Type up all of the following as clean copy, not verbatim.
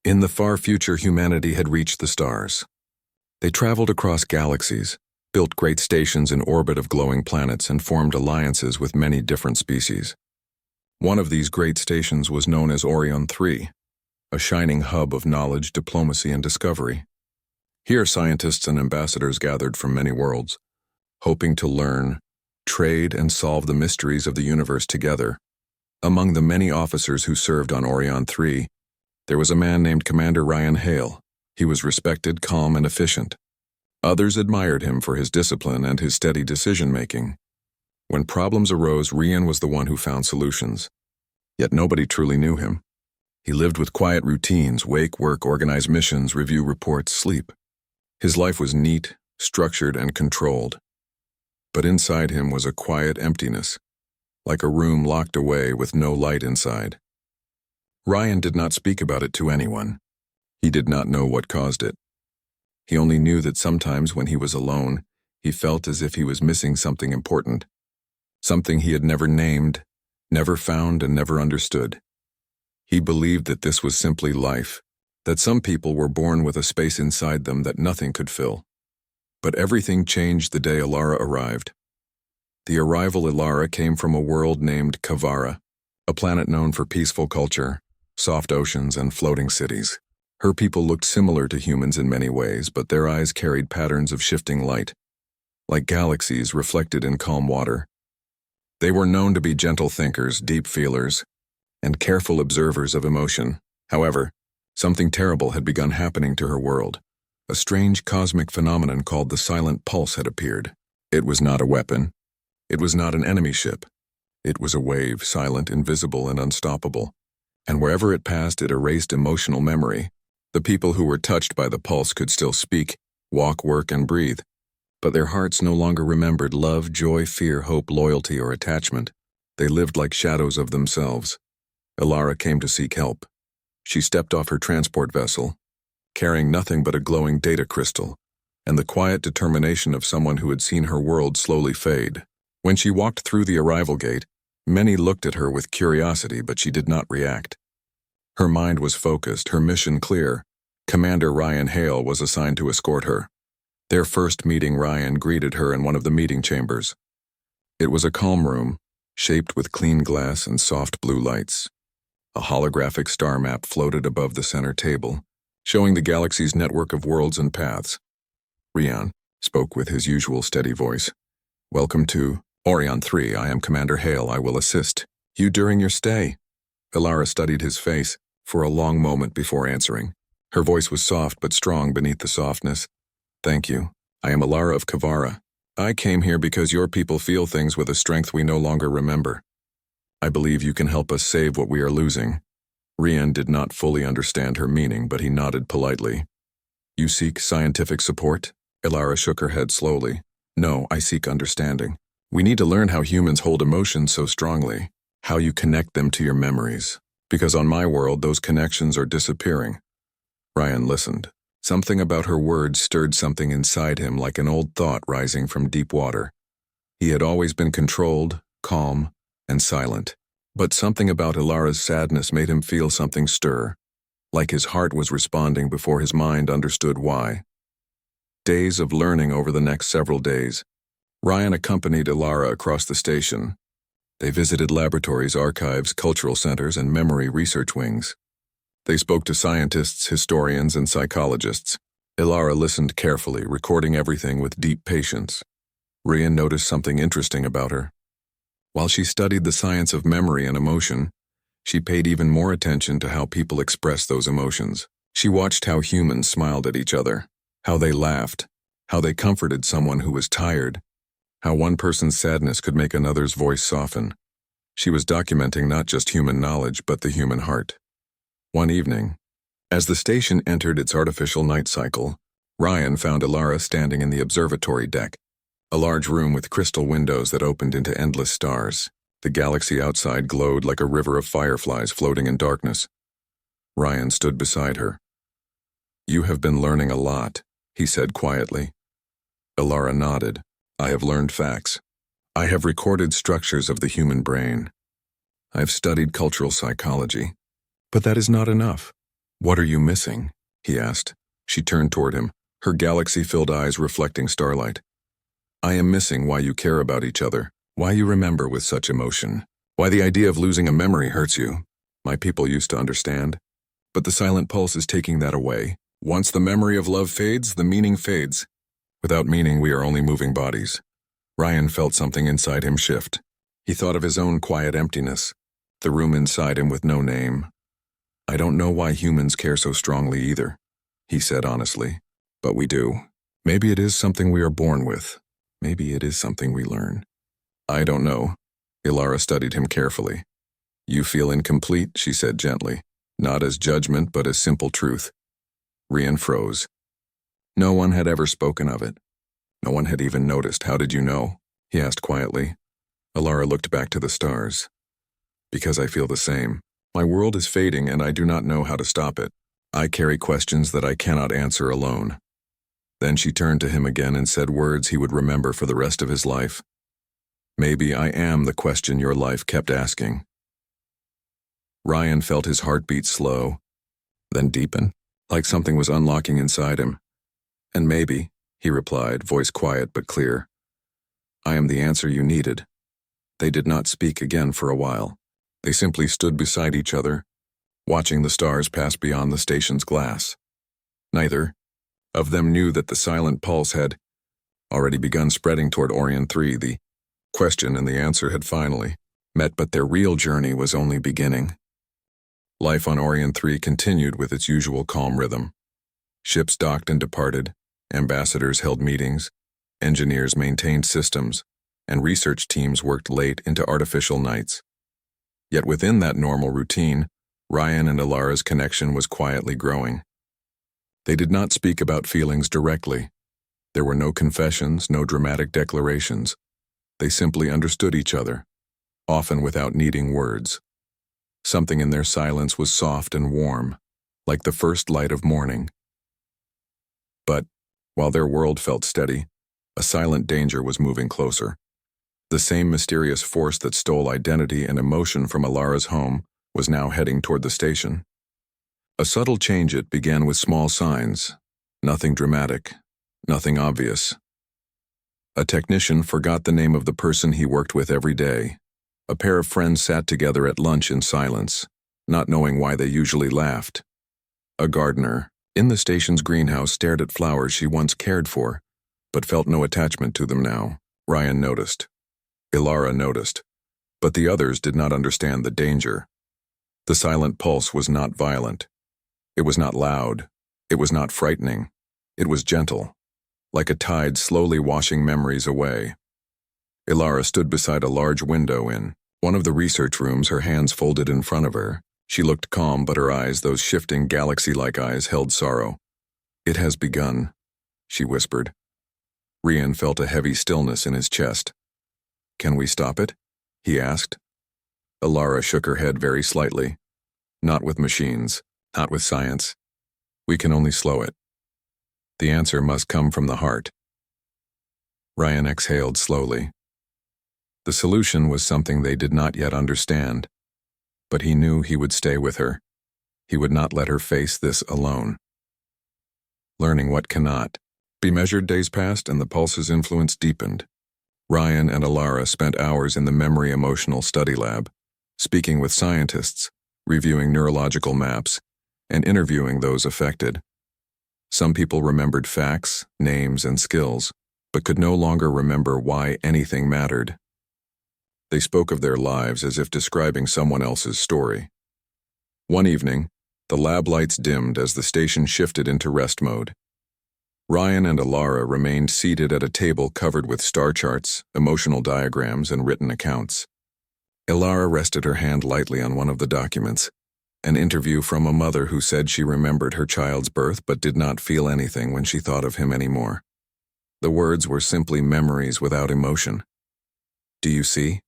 In the far future, humanity had reached the stars. They traveled across galaxies, built great stations in orbit of glowing planets, and formed alliances with many different species. One of these great stations was known as Orion 3, a shining hub of knowledge, diplomacy, and discovery. Here, scientists and ambassadors gathered from many worlds, hoping to learn, trade, and solve the mysteries of the universe together. Among the many officers who served on Orion 3, there was a man named Commander Ryan Hale. He was respected, calm, and efficient. Others admired him for his discipline and his steady decision-making. When problems arose, Ryan was the one who found solutions. Yet nobody truly knew him. He lived with quiet routines: wake, work, organize missions, review reports, sleep. His life was neat, structured, and controlled. But inside him was a quiet emptiness, like a room locked away with no light inside. Ryan did not speak about it to anyone. He did not know what caused it. He only knew that sometimes when he was alone, he felt as if he was missing something important, something he had never named, never found, and never understood. He believed that this was simply life, that some people were born with a space inside them that nothing could fill. But everything changed the day Alara arrived. The arrival Alara came from a world named Kavara, a planet known for peaceful culture, soft oceans, and floating cities. Her people looked similar to humans in many ways, but their eyes carried patterns of shifting light, like galaxies reflected in calm water. They were known to be gentle thinkers, deep feelers, and careful observers of emotion. However, something terrible had begun happening to her world. A strange cosmic phenomenon called the Silent Pulse had appeared. It was not a weapon. It was not an enemy ship. It was a wave, silent, invisible, and unstoppable. And wherever it passed, it erased emotional memory. The people who were touched by the pulse could still speak, walk, work, and breathe. But their hearts no longer remembered love, joy, fear, hope, loyalty, or attachment. They lived like shadows of themselves. Alara came to seek help. She stepped off her transport vessel, carrying nothing but a glowing data crystal, and the quiet determination of someone who had seen her world slowly fade. When she walked through the arrival gate, many looked at her with curiosity, but she did not react. Her mind was focused, her mission clear. Commander Ryan Hale was assigned to escort her. Their first meeting, Ryan greeted her in one of the meeting chambers. It was a calm room, shaped with clean glass and soft blue lights. A holographic star map floated above the center table, showing the galaxy's network of worlds and paths. Ryan spoke with his usual steady voice. "Welcome to Orion 3. I am Commander Hale. I will assist you during your stay." Alara studied his face for a long moment before answering. Her voice was soft but strong beneath the softness. "Thank you. I am Alara of Kavara. I came here because your people feel things with a strength we no longer remember. I believe you can help us save what we are losing." Ryan did not fully understand her meaning, but he nodded politely. "You seek scientific support?" Alara shook her head slowly. "No, I seek understanding. We need to learn how humans hold emotions so strongly, how you connect them to your memories. Because on my world, those connections are disappearing." Ryan listened. Something about her words stirred something inside him, like an old thought rising from deep water. He had always been controlled, calm, and silent. But something about Alara's sadness made him feel something stir, like his heart was responding before his mind understood why. Days of learning over the next several days. Ryan accompanied Alara across the station. They visited laboratories, archives, cultural centers, and memory research wings. They spoke to scientists, historians, and psychologists. Alara listened carefully, recording everything with deep patience. Ryan noticed something interesting about her. While she studied the science of memory and emotion, she paid even more attention to how people express those emotions. She watched how humans smiled at each other, how they laughed, how they comforted someone who was tired, how one person's sadness could make another's voice soften. She was documenting not just human knowledge, but the human heart. One evening, as the station entered its artificial night cycle, Ryan found Alara standing in the observatory deck, a large room with crystal windows that opened into endless stars. The galaxy outside glowed like a river of fireflies floating in darkness. Ryan stood beside her. "You have been learning a lot," he said quietly. Alara nodded. "I have learned facts. I have recorded structures of the human brain. I've studied cultural psychology. But that is not enough. "What are you missing?" he asked. She turned toward him, her galaxy-filled eyes reflecting starlight. "I am missing why you care about each other, why you remember with such emotion, why the idea of losing a memory hurts you. My people used to understand. But the silent pulse is taking that away. Once the memory of love fades, the meaning fades. Without meaning, we are only moving bodies." Ryan felt something inside him shift. He thought of his own quiet emptiness, the room inside him with no name. "I don't know why humans care so strongly either," he said honestly. "But we do. Maybe it is something we are born with. Maybe it is something we learn." "I don't know." Ilara studied him carefully. "You feel incomplete," she said gently, not as judgment but as simple truth. Ryan froze. No one had ever spoken of it. No one had even noticed. "How did you know?" he asked quietly. Ilara looked back to the stars. "Because I feel the same. My world is fading and I do not know how to stop it. I carry questions that I cannot answer alone." Then she turned to him again and said words he would remember for the rest of his life. "Maybe I am the question your life kept asking." Ryan felt his heartbeat slow, then deepen, like something was unlocking inside him. "And maybe," he replied, voice quiet but clear, "I am the answer you needed." They did not speak again for a while. They simply stood beside each other, watching the stars pass beyond the station's glass. Neither of them knew that the silent pulse had already begun spreading toward Orion 3. The question and the answer had finally met, but their real journey was only beginning. Life on Orion 3 continued with its usual calm rhythm. Ships docked and departed, ambassadors held meetings, engineers maintained systems, and research teams worked late into artificial nights. Yet within that normal routine, Ryan and Ilara's connection was quietly growing. They did not speak about feelings directly. There were no confessions, no dramatic declarations. They simply understood each other, often without needing words. Something in their silence was soft and warm, like the first light of morning. But, while their world felt steady, a silent danger was moving closer. The same mysterious force that stole identity and emotion from Ilara's home was now heading toward the station. A subtle change. It began with small signs, nothing dramatic, nothing obvious. A technician forgot the name of the person he worked with every day. A pair of friends sat together at lunch in silence, not knowing why they usually laughed. A gardener, in the station's greenhouse, stared at flowers she once cared for, but felt no attachment to them now. Ryan noticed. Ilara noticed. But the others did not understand the danger. The silent pulse was not violent. It was not loud. It was not frightening. It was gentle, like a tide slowly washing memories away. Ilara stood beside a large window in one of the research rooms, her hands folded in front of her. She looked calm, but her eyes, those shifting galaxy-like eyes, held sorrow. "It has begun," she whispered. Ryan felt a heavy stillness in his chest. "Can we stop it?" he asked. Ilara shook her head very slightly. "Not with machines, not with science. We can only slow it. The answer must come from the heart." Ryan exhaled slowly. The solution was something they did not yet understand, but he knew he would stay with her. He would not let her face this alone. Learning what cannot be measured, days passed and the pulse's influence deepened. Ryan and Ilara spent hours in the memory emotional study lab, speaking with scientists, reviewing neurological maps, and interviewing those affected. Some people remembered facts, names, and skills, but could no longer remember why anything mattered. They spoke of their lives as if describing someone else's story. One evening, the lab lights dimmed as the station shifted into rest mode. Ryan and Ilara remained seated at a table covered with star charts, emotional diagrams, and written accounts. Ilara rested her hand lightly on one of the documents, an interview from a mother who said she remembered her child's birth but did not feel anything when she thought of him anymore. The words were simply memories without emotion. "Do you see?"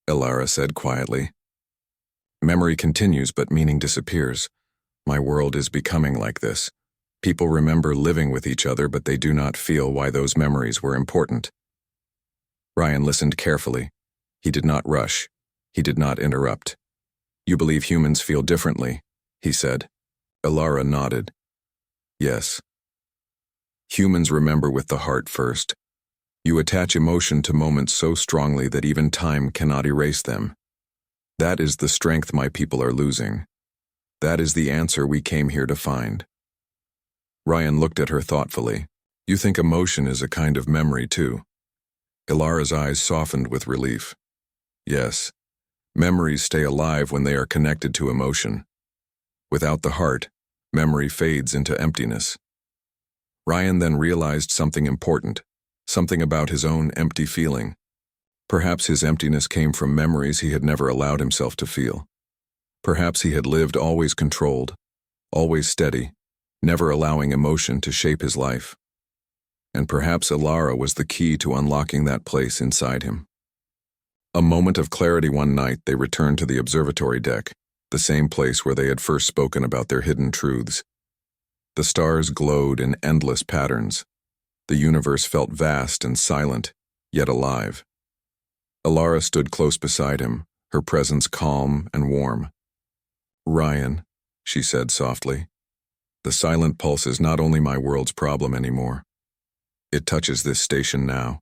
Ilara said quietly. "Memory continues, but meaning disappears. My world is becoming like this. People remember living with each other, but they do not feel why those memories were important." Ryan listened carefully. He did not rush. He did not interrupt. "You believe humans feel differently," he said. Alara nodded. Yes. Humans remember with the heart first. You attach emotion to moments so strongly that even time cannot erase them. That is the strength my people are losing. That is the answer we came here to find. Ryan looked at her thoughtfully. You think emotion is a kind of memory too? Ilara's eyes softened with relief. Yes. Memories stay alive when they are connected to emotion. Without the heart, memory fades into emptiness. Ryan then realized something important, something about his own empty feeling. Perhaps his emptiness came from memories he had never allowed himself to feel. Perhaps he had lived always controlled, always steady, never allowing emotion to shape his life. And perhaps Ilara was the key to unlocking that place inside him. A moment of clarity one night, they returned to the observatory deck, the same place where they had first spoken about their hidden truths. The stars glowed in endless patterns. The universe felt vast and silent, yet alive. Ilara stood close beside him, her presence calm and warm. Ryan, she said softly, the silent pulse is not only my world's problem anymore. It touches this station now.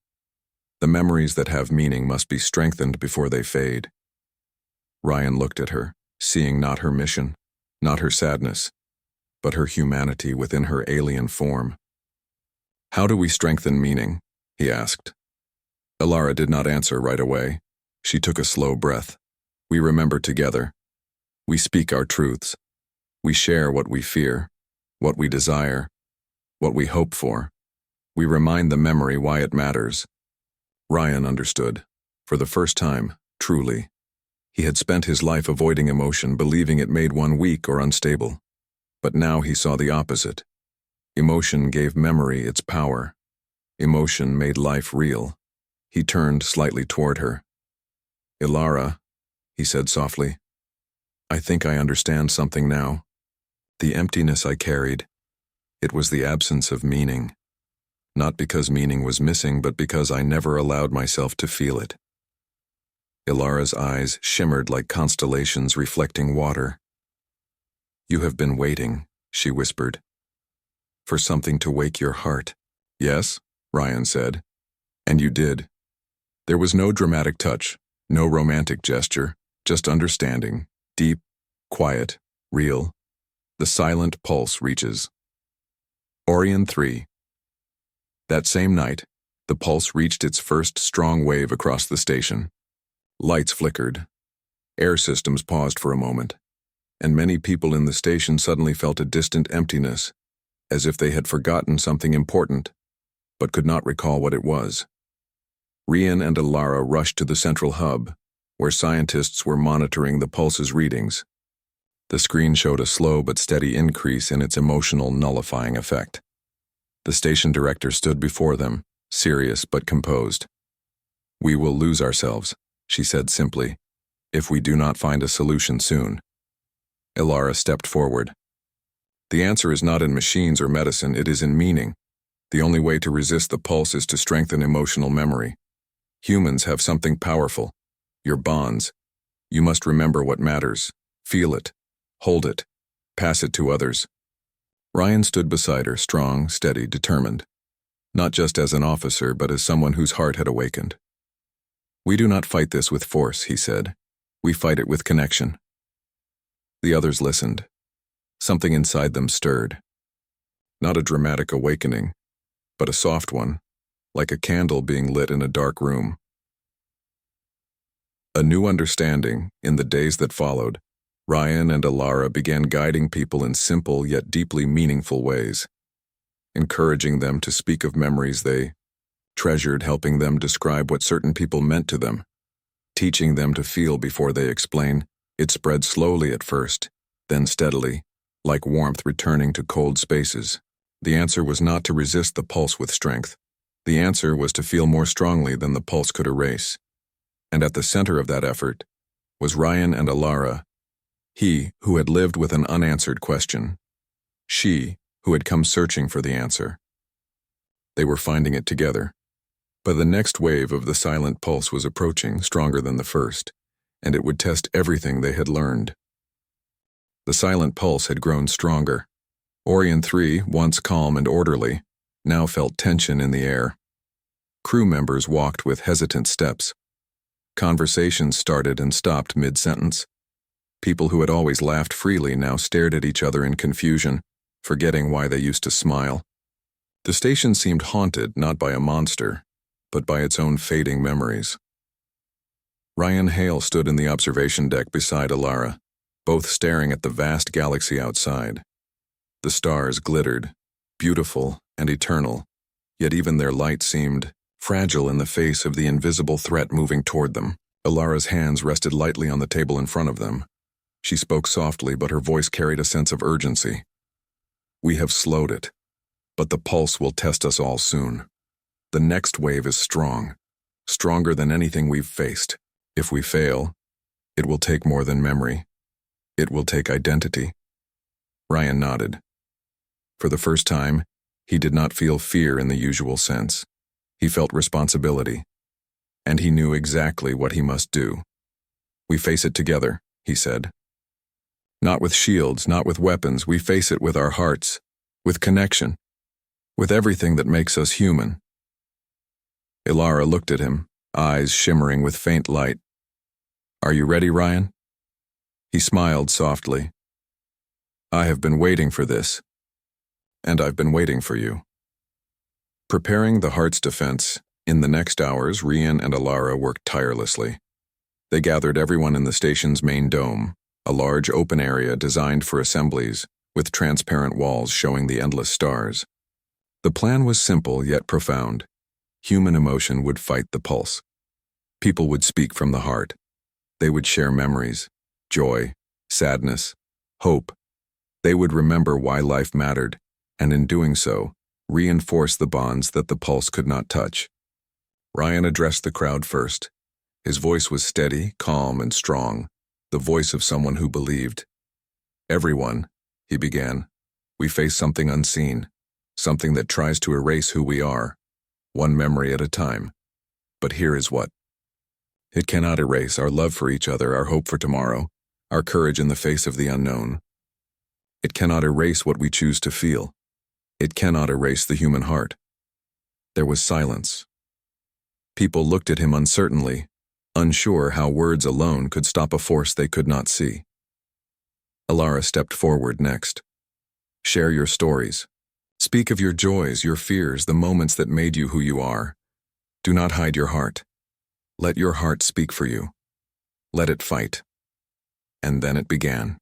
The memories that have meaning must be strengthened before they fade. Ryan looked at her, seeing not her mission, not her sadness, but her humanity within her alien form. How do we strengthen meaning? He asked. Ilara did not answer right away. She took a slow breath. We remember together. We speak our truths. We share what we fear, what we desire, what we hope for. We remind the memory why it matters. Ryan understood. For the first time, truly. He had spent his life avoiding emotion, believing it made one weak or unstable. But now he saw the opposite. Emotion gave memory its power. Emotion made life real. He turned slightly toward her. Ilara, he said softly, I think I understand something now. The emptiness I carried, it was the absence of meaning. Not because meaning was missing, but because I never allowed myself to feel it. Ilara's eyes shimmered like constellations reflecting water. You have been waiting, she whispered, for something to wake your heart. Yes, Ryan said. And you did. There was no dramatic touch, no romantic gesture, just understanding, deep, quiet, real. The silent pulse reaches. Orion 3. That same night, the pulse reached its first strong wave across the station. Lights flickered. Air systems paused for a moment, and many people in the station suddenly felt a distant emptiness, as if they had forgotten something important, but could not recall what it was. Ryan and Ilara rushed to the central hub, where scientists were monitoring the pulse's readings. The screen showed a slow but steady increase in its emotional nullifying effect. The station director stood before them, serious but composed. We will lose ourselves, she said simply, if we do not find a solution soon. Ilara stepped forward. The answer is not in machines or medicine, it is in meaning. The only way to resist the pulse is to strengthen emotional memory. Humans have something powerful, your bonds. You must remember what matters, feel it, hold it, pass it to others. Ryan stood beside her, strong, steady, determined, not just as an officer, but as someone whose heart had awakened. We do not fight this with force, he said. We fight it with connection. The others listened. Something inside them stirred. Not a dramatic awakening, but a soft one, like a candle being lit in a dark room. A new understanding, in the days that followed, Ryan and Ilara began guiding people in simple yet deeply meaningful ways, encouraging them to speak of memories they treasured, helping them describe what certain people meant to them, teaching them to feel before they explain. It spread slowly at first, then steadily, like warmth returning to cold spaces. The answer was not to resist the pulse with strength. The answer was to feel more strongly than the pulse could erase. And at the center of that effort was Ryan and Ilara, he who had lived with an unanswered question, she who had come searching for the answer. They were finding it together. But the next wave of the silent pulse was approaching, stronger than the first, and it would test everything they had learned. The silent pulse had grown stronger. Orion 3, once calm and orderly, now felt tension in the air. Crew members walked with hesitant steps. Conversations started and stopped mid-sentence. People who had always laughed freely now stared at each other in confusion, forgetting why they used to smile. The station seemed haunted not by a monster, but by its own fading memories. Ryan Hale stood in the observation deck beside Alara, both staring at the vast galaxy outside. The stars glittered, beautiful and eternal, yet even their light seemed fragile in the face of the invisible threat moving toward them. Alara's hands rested lightly on the table in front of them. She spoke softly, but her voice carried a sense of urgency. "We have slowed it, but the pulse will test us all soon. The next wave is strong, stronger than anything we've faced. If we fail, it will take more than memory. It will take identity." Ryan nodded. For the first time, he did not feel fear in the usual sense. He felt responsibility, and he knew exactly what he must do. "We face it together," he said. "Not with shields, not with weapons. We face it with our hearts, with connection, with everything that makes us human." Alara looked at him, eyes shimmering with faint light. "Are you ready, Ryan?" He smiled softly. "I have been waiting for this, and I've been waiting for you." Preparing the heart's defense, in the next hours, Ryan and Alara worked tirelessly. They gathered everyone in the station's main dome, a large open area designed for assemblies, with transparent walls showing the endless stars. The plan was simple yet profound. Human emotion would fight the pulse. People would speak from the heart. They would share memories, joy, sadness, hope. They would remember why life mattered, and in doing so, reinforce the bonds that the pulse could not touch. Ryan addressed the crowd first. His voice was steady, calm, and strong, the voice of someone who believed. "Everyone," he began, "we face something unseen, something that tries to erase who we are, one memory at a time. But here is what. It cannot erase our love for each other, our hope for tomorrow, our courage in the face of the unknown. It cannot erase what we choose to feel. It cannot erase the human heart." There was silence. People looked at him uncertainly, unsure how words alone could stop a force they could not see. Alara stepped forward next. "Share your stories. Speak of your joys, your fears, the moments that made you who you are. Do not hide your heart. Let your heart speak for you. Let it fight." And then it began.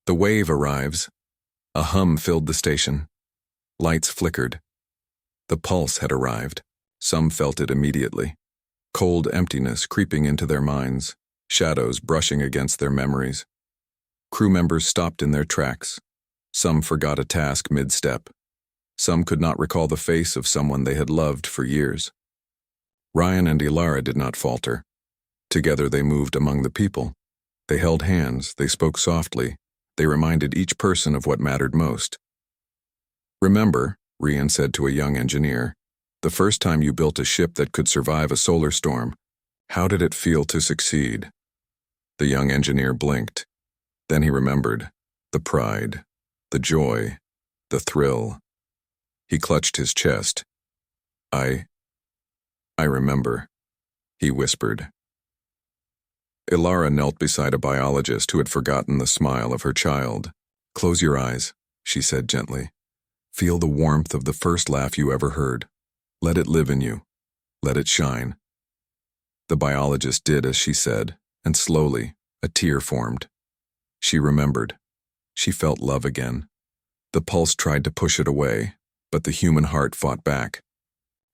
The wave arrives. A hum filled the station. Lights flickered. The pulse had arrived. Some felt it immediately. Cold emptiness creeping into their minds, shadows brushing against their memories. Crew members stopped in their tracks. Some forgot a task mid-step. Some could not recall the face of someone they had loved for years. Ryan and Alara did not falter. Together they moved among the people. They held hands, they spoke softly. They reminded each person of what mattered most. "Remember," Ryan said to a young engineer, "the first time you built a ship that could survive a solar storm. How did it feel to succeed?" The young engineer blinked. Then he remembered. The pride, the joy, the thrill. He clutched his chest. I remember," he whispered. Alara knelt beside a biologist who had forgotten the smile of her child. "Close your eyes," she said gently. "Feel the warmth of the first laugh you ever heard. Let it live in you. Let it shine." The biologist did as she said, and slowly, a tear formed. She remembered. She felt love again. The pulse tried to push it away, but the human heart fought back.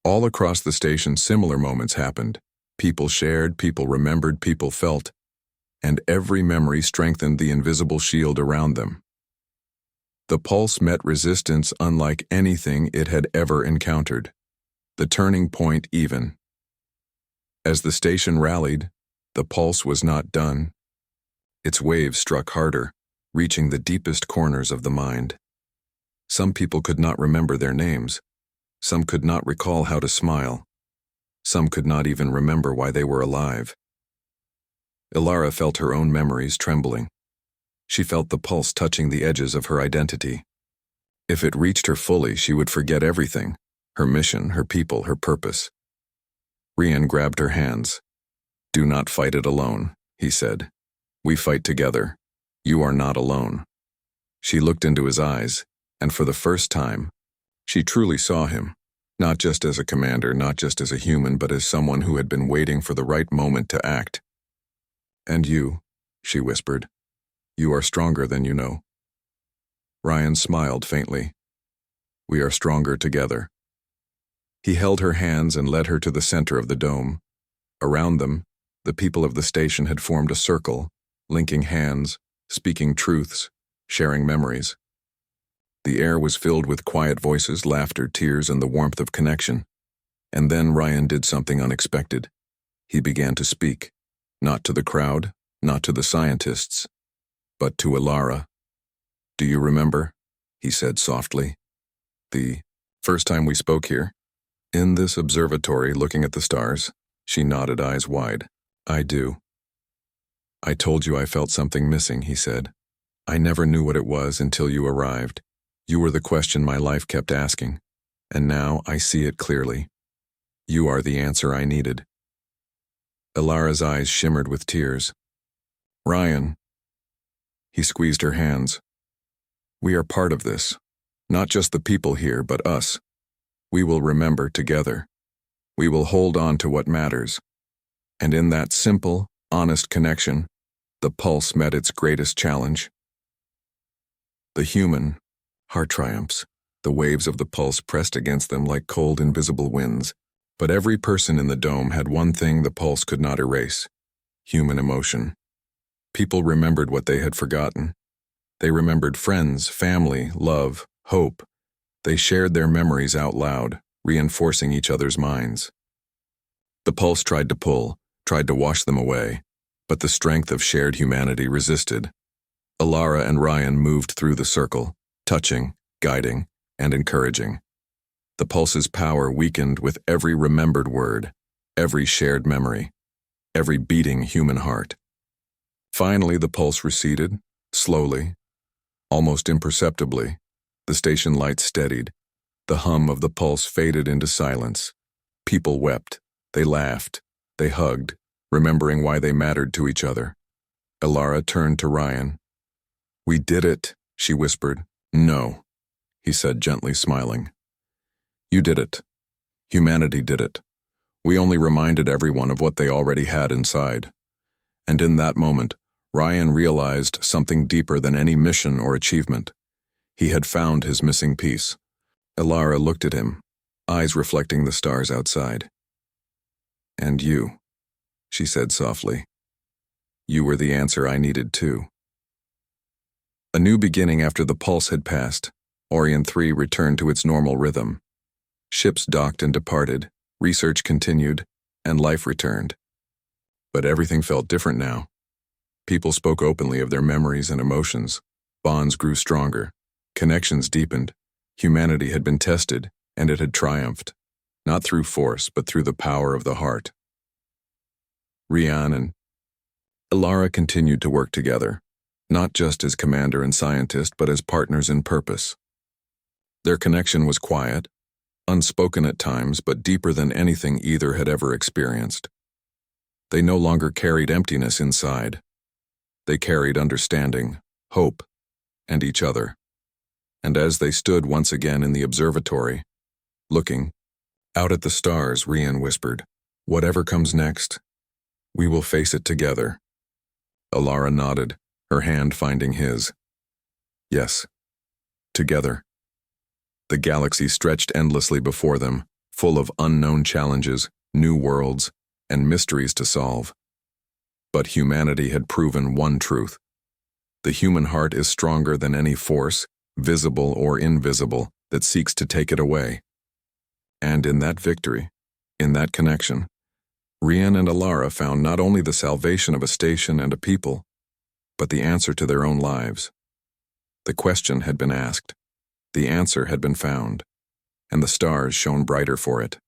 All across the station, similar moments happened. People shared, people remembered, people felt, and every memory strengthened the invisible shield around them. The pulse met resistance unlike anything it had ever encountered. The turning point even. As the station rallied, the pulse was not done. Its waves struck harder, reaching the deepest corners of the mind. Some people could not remember their names. Some could not recall how to smile. Some could not even remember why they were alive. Ilara felt her own memories trembling. She felt the pulse touching the edges of her identity. If it reached her fully, she would forget everything, her mission, her people, her purpose. Rian grabbed her hands. "Do not fight it alone," he said. "We fight together. You are not alone." She looked into his eyes, and for the first time, she truly saw him, not just as a commander, not just as a human, but as someone who had been waiting for the right moment to act. "And you," she whispered, "you are stronger than you know." Ryan smiled faintly. "We are stronger together." He held her hands and led her to the center of the dome. Around them, the people of the station had formed a circle, linking hands, speaking truths, sharing memories. The air was filled with quiet voices, laughter, tears, and the warmth of connection. And then Ryan did something unexpected. He began to speak, not to the crowd, not to the scientists, but to Ilara. "Do you remember?" he said softly. "The first time we spoke here? In this observatory, looking at the stars?" She nodded, eyes wide. "I do." "I told you I felt something missing," he said. "I never knew what it was until you arrived. You were the question my life kept asking, and now I see it clearly. You are the answer I needed." Ilara's eyes shimmered with tears. "Ryan." He squeezed her hands. "We are part of this. Not just the people here, but us. We will remember together. We will hold on to what matters." And in that simple, honest connection, the pulse met its greatest challenge. The human heart triumphs. The waves of the pulse pressed against them like cold, invisible winds. But every person in the dome had one thing the pulse could not erase: human emotion. People remembered what they had forgotten. They remembered friends, family, love, hope. They shared their memories out loud, reinforcing each other's minds. The pulse tried to pull, tried to wash them away, but the strength of shared humanity resisted. Ilara and Ryan moved through the circle, touching, guiding, and encouraging. The pulse's power weakened with every remembered word, every shared memory, every beating human heart. Finally, the pulse receded, slowly, almost imperceptibly. The station lights steadied. The hum of the pulse faded into silence. People wept. They laughed. They hugged, remembering why they mattered to each other. Ilara turned to Ryan. "We did it," she whispered. "No," he said, gently smiling. "You did it. Humanity did it. We only reminded everyone of what they already had inside." And in that moment, Ryan realized something deeper than any mission or achievement. He had found his missing piece. Ilara looked at him, eyes reflecting the stars outside. "And you," she said softly. "You were the answer I needed too." A new beginning after the pulse had passed. Orion 3 returned to its normal rhythm. Ships docked and departed, research continued, and life returned. But everything felt different now. People spoke openly of their memories and emotions. Bonds grew stronger. Connections deepened. Humanity had been tested, and it had triumphed, not through force, but through the power of the heart. Rian and Ilara continued to work together, not just as commander and scientist, but as partners in purpose. Their connection was quiet, unspoken at times, but deeper than anything either had ever experienced. They no longer carried emptiness inside. They carried understanding, hope, and each other. And as they stood once again in the observatory, looking out at the stars, Rian whispered, "Whatever comes next, we will face it together." Ilara nodded, her hand finding his. "Yes, together." The galaxy stretched endlessly before them, full of unknown challenges, new worlds, and mysteries to solve. But humanity had proven one truth. The human heart is stronger than any force, visible or invisible, that seeks to take it away. And in that victory, in that connection, Rian and Ilara found not only the salvation of a station and a people, but the answer to their own lives. The question had been asked, the answer had been found, and the stars shone brighter for it.